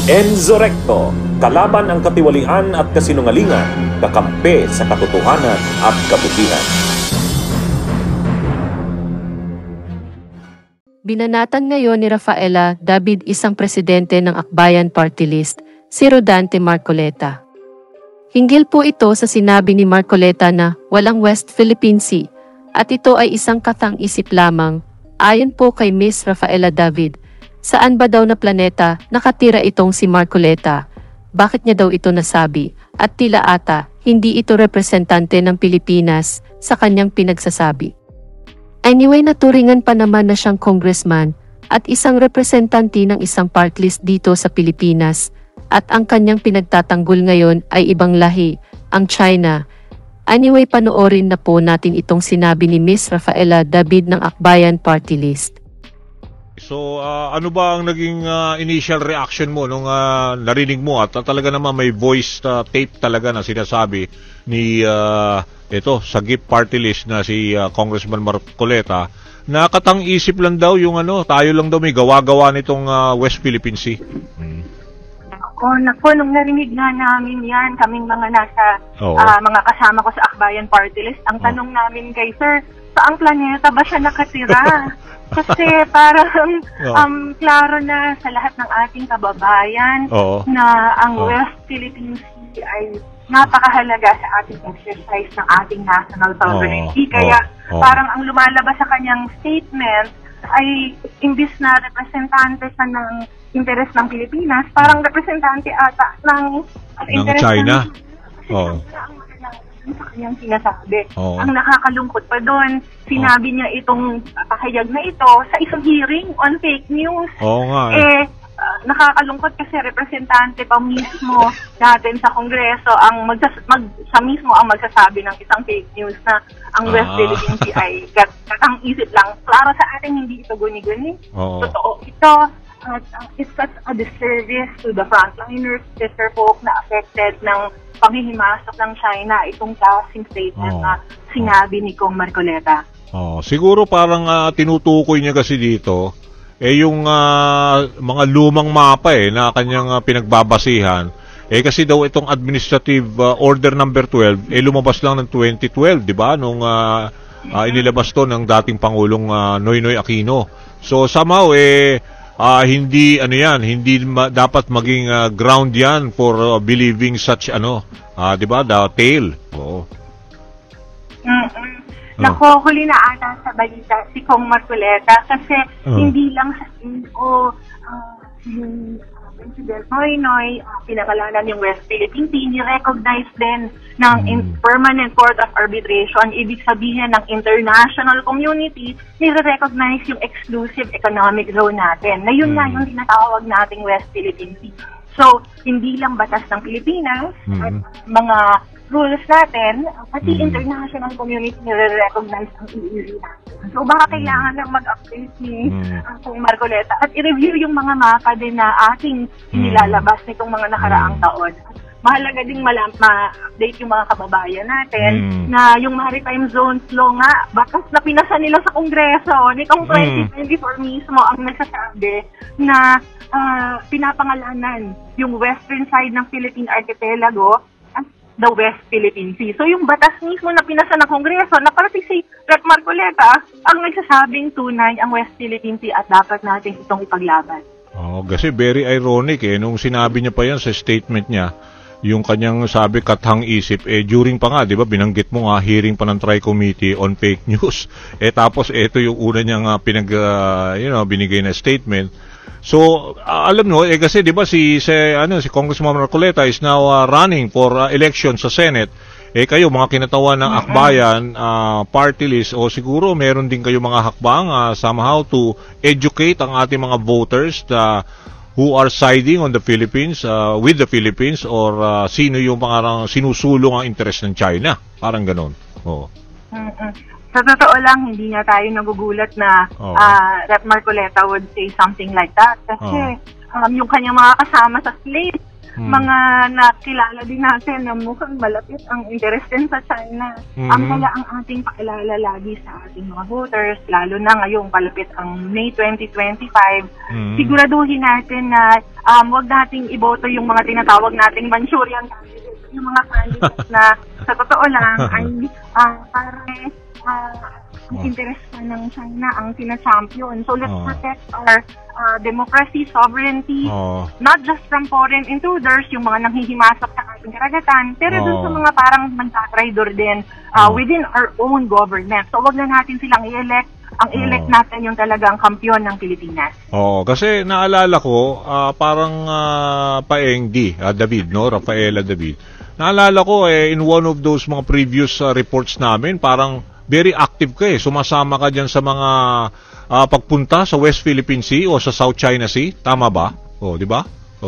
Enzo Recto, kalaban ang katiwalian at kasinungalingan, kakampi sa katotohanan at kabutihan. Binanatan ngayon ni Rafaela David isang presidente ng Akbayan Party List, si Rodante Marcoleta. Hinggil po ito sa sinabi ni Marcoleta na walang West Philippine Sea at ito ay isang katang-isip lamang. Ayon po kay Miss Rafaela David, saan ba daw na planeta nakatira itong si Marcoleta? Bakit niya daw ito nasabi? At tila ata, hindi ito representante ng Pilipinas sa kanyang pinagsasabi. Anyway, naturingan pa naman na siyang congressman at isang representante ng isang part list dito sa Pilipinas at ang kanyang pinagtatanggol ngayon ay ibang lahi, ang China. Anyway, panoorin na po natin itong sinabi ni Miss Rafaela David ng Akbayan Party List. So, ano ba ang naging initial reaction mo nung narinig mo at talaga naman may voice tape talaga na sinasabi ni sagip party list na si Congressman Marcoleta na katang-isip lang daw yung tayo lang daw may gawa-gawa nitong West Philippine Sea. Naku, nung narinig nga namin yan, kaming mga nasa mga kasama ko sa Akbayan Party List, ang tanong namin kay Sir, saang planeta ba siya nakatira? Kasi parang klaro na sa lahat ng ating kababayan na ang West Philippine Sea ay napakahalaga sa ating exercise ng ating national sovereignty. Kaya parang ang lumalabas sa kanyang statement ay imbis na representante siya ng interes ng Pilipinas, parang representante ata ng interes China. Sa kanyang sinasabi. Ang nakakalungkot pa doon, sinabi niya itong pahayag na ito sa isang hearing on fake news. Nakakalungkot kasi representante pa mismo natin sa Kongreso ang siya mismo ang magsasabi ng isang fake news na ang West Philippine Sea ay katang-isip lang. Klaro sa atin, hindi ito guni-guni. Totoo ito. It's such a disservice to the frontliners, sister folk na affected ng panghihimasok ng China, itong klaseng statement na sinabi ni Kong Marcoleta. Siguro parang tinutukoy niya kasi dito yung mga lumang mapa na kanyang pinagbabasihan. Kasi daw itong Administrative Order number 12 lumabas lang ng 2012, di ba? Nung inilabas to ng dating Pangulong Noynoy Aquino. So somehow hindi dapat maging ground yan for believing such di ba, the tale. Nako, huli na ata sa balita si Kong Marcoleta kasi hindi lang sa President Noynoy pinakalanan yung West Philippine Sea, ni-recognize din ng Permanent Court of Arbitration. Ibig sabihin ng international community, nire-recognize yung exclusive economic zone natin. Na yun nga yung tinatawag nating West Philippine Sea. So, hindi lang batas ng Pilipinas at mga rules natin, pati international community nire-recognize ang EEZ natin. So baka kailangan lang mag-update ni Kong Marcoleta at i-review yung mga mapa din na ating nilalabas nitong mga nakaraang taon. Mahalaga ding ma-update yung mga kababayan natin na yung Maritime Zones Law nga, bakas na pinasa nila sa Kongreso nitong 2024 mismo ang nagsasabi na pinapangalanan yung western side ng Philippine Archipelago the West Philippine Sea. So yung batas mismo na pinasa ng Kongreso na parati si Rep. Marcoleta ang nagsasabing tunay ang West Philippine Sea at dapat natin itong ipaglaban. Kasi very ironic nung sinabi niya pa yan sa statement niya, yung kanyang sabi kathang-isip, during pa nga, di ba, binanggit mo nga, hearing pa ng Tri-Committee on Fake News. Tapos ito yung una niyang binigay na statement. So, alam mo, kasi 'di ba si Congressman Marcoleta is now running for election sa Senate. Kayo mga kinatawan ng Akbayan party list o siguro meron din kayo mga hakbang somehow to educate ang ating mga voters who are siding on the Philippines with the Philippines or sino yung parang sinusulong ang interest ng China. Parang ganoon. Sa totoo lang, hindi nga tayo nagugulat na Rep. Marcoleta would say something like that. Kasi yung kanyang mga kasama sa slate mga nakilala din natin na mukhang malapit ang interes din sa China. Ang kaya ang ating pakilala lagi sa ating mga voters, lalo na ngayong palapit ang May 2025, siguraduhin natin na wag nating iboto yung mga tinatawag nating Manchurian candidates, yung mga candidates na sa totoo lang ay ang interes ng China ang sinachampion. So let's protect our democracy, sovereignty, not just from foreign intruders, yung mga nanghihimasok sa ating karagatan, pero dun sa mga parang magtatraidor din within our own government. So wag na natin silang i-elect. Ang i-elect natin yung talagang kampiyon ng Pilipinas. Kasi naalala ko, parang Paeng David, no? Rafaela David. Naalala ko, in one of those mga previous reports namin, parang very active ka sumasama ka dyan sa mga pagpunta sa West Philippine Sea o sa South China Sea. Tama ba? Di ba?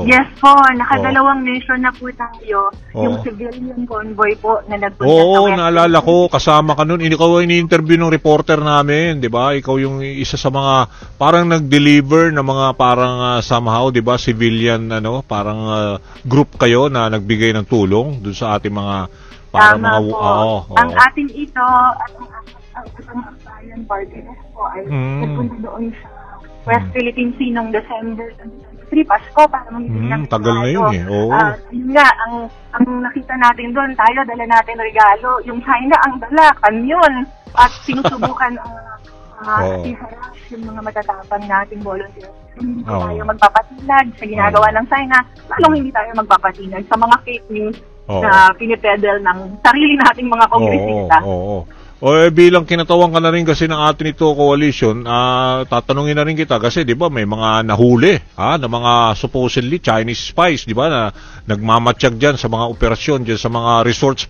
Yes po, nakadalawang mission na po tayo. Yung civilian convoy po na nagpunta sa West. Naalala ko, kasama ka nun. Ikaw ang ini-interview ng reporter namin, di ba? Ikaw yung isa sa mga parang nag-deliver na mga parang somehow, di ba, civilian, parang group kayo na nagbigay ng tulong dun sa ating mga Tama po. Ang ating ito, ang Akbayan Party po ay nagpunta doon sa West Philippine Sea noong December 23, Pasko, para mamimili ng tagal na yun yun nga, ang nakita natin doon, tayo, dala natin regalo. Yung China, ang dala, kamyon. At sinusubukan iharap yung mga matatapang nating volunteers. Hindi tayo magpapatinag sa ginagawa ng China, lalong hindi tayo magpapatinag sa mga fake news na pinipedal ng sarili nating mga kongresista. Bilang kinatawan ka na rin kasi ng atin ito coalition, tatanungin na rin kita kasi 'di ba may mga nahuli na mga supposedly Chinese spies, 'di ba, na nagmamatsyag diyan sa mga operasyon diyan sa mga resorts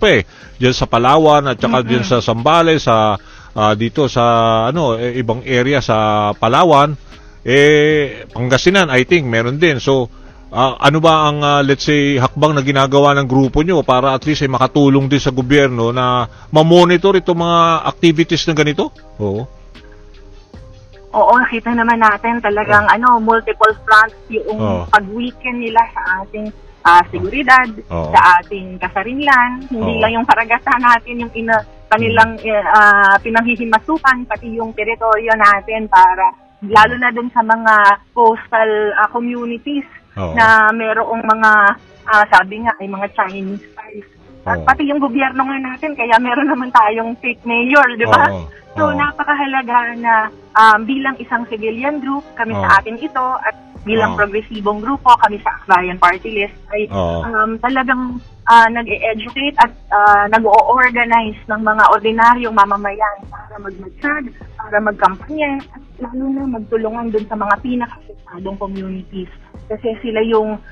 diyan sa Palawan at saka diyan sa Zambales, sa dito sa ibang area sa Palawan, Pangasinan I think meron din. So ano ba ang let's say hakbang na ginagawa ng grupo nyo para at least ay makatulong din sa gobyerno na ma-monitor itong mga activities na ganito? Oo, nakita naman natin talagang multiple fronts yung pag-weaken nila sa ating seguridad, sa ating kasarinlan, hindi lang yung karagatan natin yung kanilang pinanghihimasukan, pati yung teritoryo natin para lalo na dun sa mga coastal communities na merong mga, sabi nga, ay mga Chinese spies. At pati yung gobyerno nga natin, kaya meron naman tayong fake mayor, di ba? So, napakahalaga na bilang isang civilian group, kami sa atin ito, at bilang progresibong grupo, kami sa Akbayan Party List, ay talagang nag-e-educate at nag-o-organize ng mga ordinaryong mamamayan para magmatsag, para magkampanya, at lalo na magtulungan dun sa mga pinaka-apektadong communities. Kasi sila yung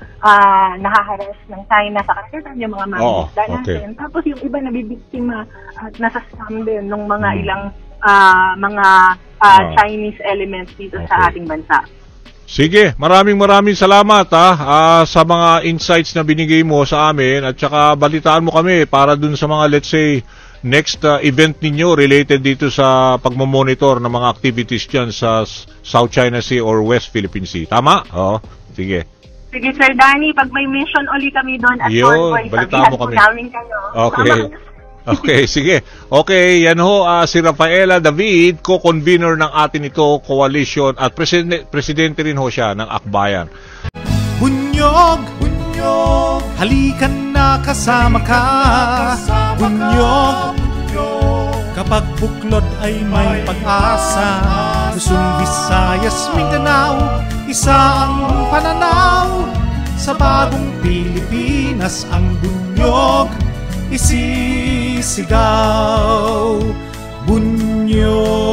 nahaharas ng China sa karagatan, yung mga mamamayan natin. Tapos yung iba nabibiktima at nasa-scam din ng mga ilang Chinese elements dito sa ating bansa. Sige, maraming salamat sa mga insights na binigay mo sa amin at saka balitaan mo kami para dun sa mga let's say next event ninyo related dito sa pagmamonitor ng mga activities dyan sa South China Sea or West Philippine Sea. Tama? Sige. Sige, Sir Danny, pag may mission ulit kami doon at Convoy, balitaan mo kami. Namin kayo. Okay, sige. Okay, yan si Rafaela David, co-convener ng atin ito, coalition, at presidente rin siya ng Akbayan. Bunyog, halikan na kasama ka. Bunyog, kapag buklod ay may pag-asa. Luzon, Visayas, Mindanao, isa ang pananaw. Sa bagong Pilipinas ang bunyog isisigaw. Bunyog.